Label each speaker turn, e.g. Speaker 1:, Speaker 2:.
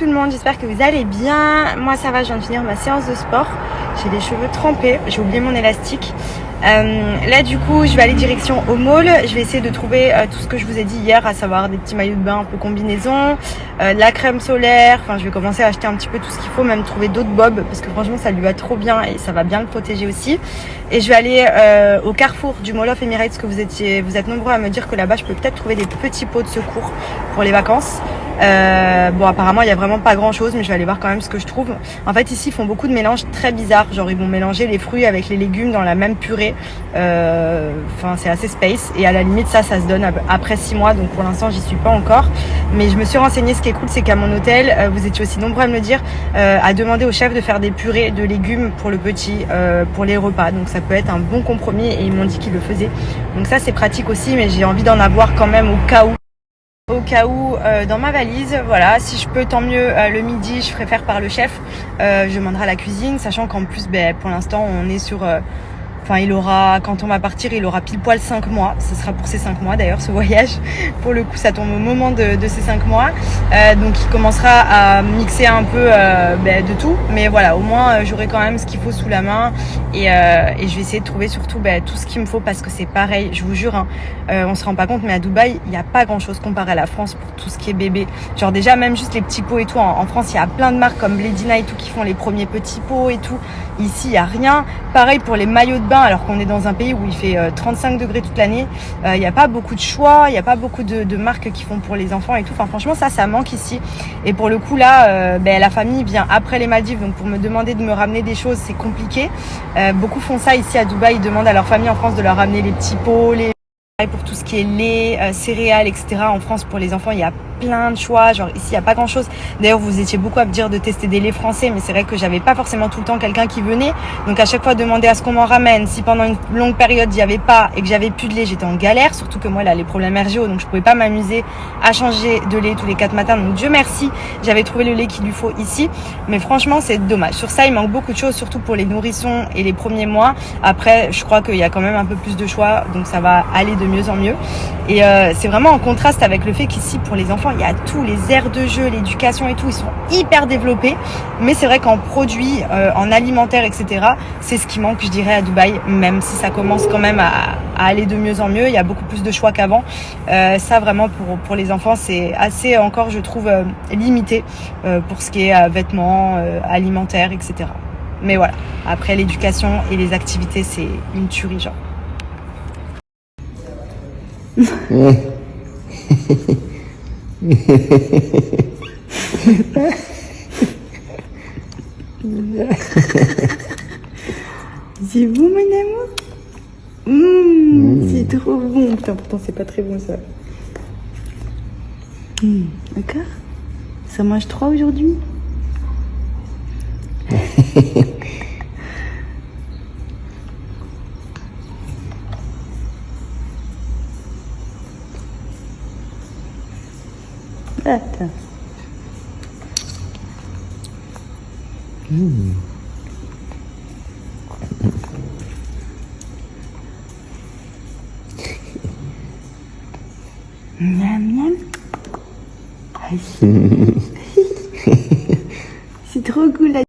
Speaker 1: tout le monde, j'espère que vous allez bien. Moi ça va, je viens de finir ma séance de sport. J'ai les cheveux trempés, j'ai oublié mon élastique. Là du coup je vais aller direction au mall. Je vais essayer de trouver tout ce que je vous ai dit hier, à savoir des petits maillots de bain un peu combinaison, la crème solaire. Enfin je vais commencer à acheter un petit peu tout ce qu'il faut, même trouver d'autres bobs parce que franchement ça lui va trop bien et ça va bien le protéger aussi. Et je vais aller au Carrefour du Mall of Emirates, que vous êtes nombreux à me dire que là-bas je peux peut-être trouver des petits pots de secours pour les vacances. Bon apparemment il y a vraiment pas grand chose, mais je vais aller voir quand même ce que je trouve. En fait ici ils font beaucoup de mélanges très bizarres, genre ils vont mélanger les fruits avec les légumes dans la même purée. Enfin c'est assez space, et à la limite ça se donne après 6 mois, donc pour l'instant j'y suis pas encore, mais je me suis renseignée. Ce qui est cool, c'est qu'à mon hôtel vous étiez aussi nombreux à me le dire, à demander au chef de faire des purées de légumes pour le petit, pour les repas, donc ça peut être un bon compromis et ils m'ont dit qu'ils le faisaient, donc ça c'est pratique aussi, mais j'ai envie d'en avoir quand même au cas où dans ma valise. Voilà, si je peux tant mieux. Le midi je ferai faire par le chef, je demanderai à la cuisine, sachant qu'en plus pour l'instant on est sur enfin il aura, quand on va partir il aura pile poil 5 mois, ce sera pour ces 5 mois d'ailleurs ce voyage, pour le coup ça tombe au moment de ces 5 mois, donc il commencera à mixer un peu de tout, mais voilà, au moins j'aurai quand même ce qu'il faut sous la main, et je vais essayer de trouver surtout tout ce qu'il me faut, parce que c'est pareil, je vous jure, on se rend pas compte, mais à Dubaï il n'y a pas grand chose comparé à la France pour tout ce qui est bébé. Genre déjà même juste les petits pots et tout, en France il y a plein de marques comme Blédina et tout qui font les premiers petits pots et tout, ici il y a rien. Pareil pour les maillots de bain, alors qu'on est dans un pays où il fait 35 degrés toute l'année, il n'y a pas beaucoup de choix, il n'y a pas beaucoup de marques qui font pour les enfants et tout. Enfin franchement ça manque ici, et pour le coup là la famille vient après les Maldives, donc pour me demander de me ramener des choses c'est compliqué. Beaucoup font ça ici à Dubaï, ils demandent à leur famille en France de leur ramener les petits pots, pour tout ce qui est lait, céréales, etc. En France pour les enfants il y a plein de choix, genre ici il n'y a pas grand chose. D'ailleurs vous étiez beaucoup à me dire de tester des laits français, mais c'est vrai que j'avais pas forcément tout le temps quelqu'un qui venait, donc à chaque fois demander à ce qu'on m'en ramène. Si pendant une longue période il n'y avait pas et que j'avais plus de lait, j'étais en galère, surtout que moi là les problèmes RGO, donc je pouvais pas m'amuser à changer de lait tous les 4 matins, donc Dieu merci j'avais trouvé le lait qu'il lui faut ici, mais franchement c'est dommage. Sur ça il manque beaucoup de choses, surtout pour les nourrissons et les premiers mois. Après je crois qu'il y a quand même un peu plus de choix, donc ça va aller de mieux en mieux, et c'est vraiment en contraste avec le fait qu'ici pour les enfants il y a tous les aires de jeu, l'éducation et tout, ils sont hyper développés, mais c'est vrai qu'en produits, en alimentaire, etc., c'est ce qui manque je dirais à Dubaï, même si ça commence quand même à aller de mieux en mieux, il y a beaucoup plus de choix qu'avant. Ça vraiment pour les enfants c'est assez encore je trouve limité pour ce qui est vêtements, alimentaire, etc. Mais voilà, après l'éducation et les activités c'est une tuerie genre. C'est bon mon amour. C'est trop bon. Putain pourtant c'est pas très bon ça. D'accord. Ça mange 3 aujourd'hui. Attends. Miam miam. C'est trop cool là.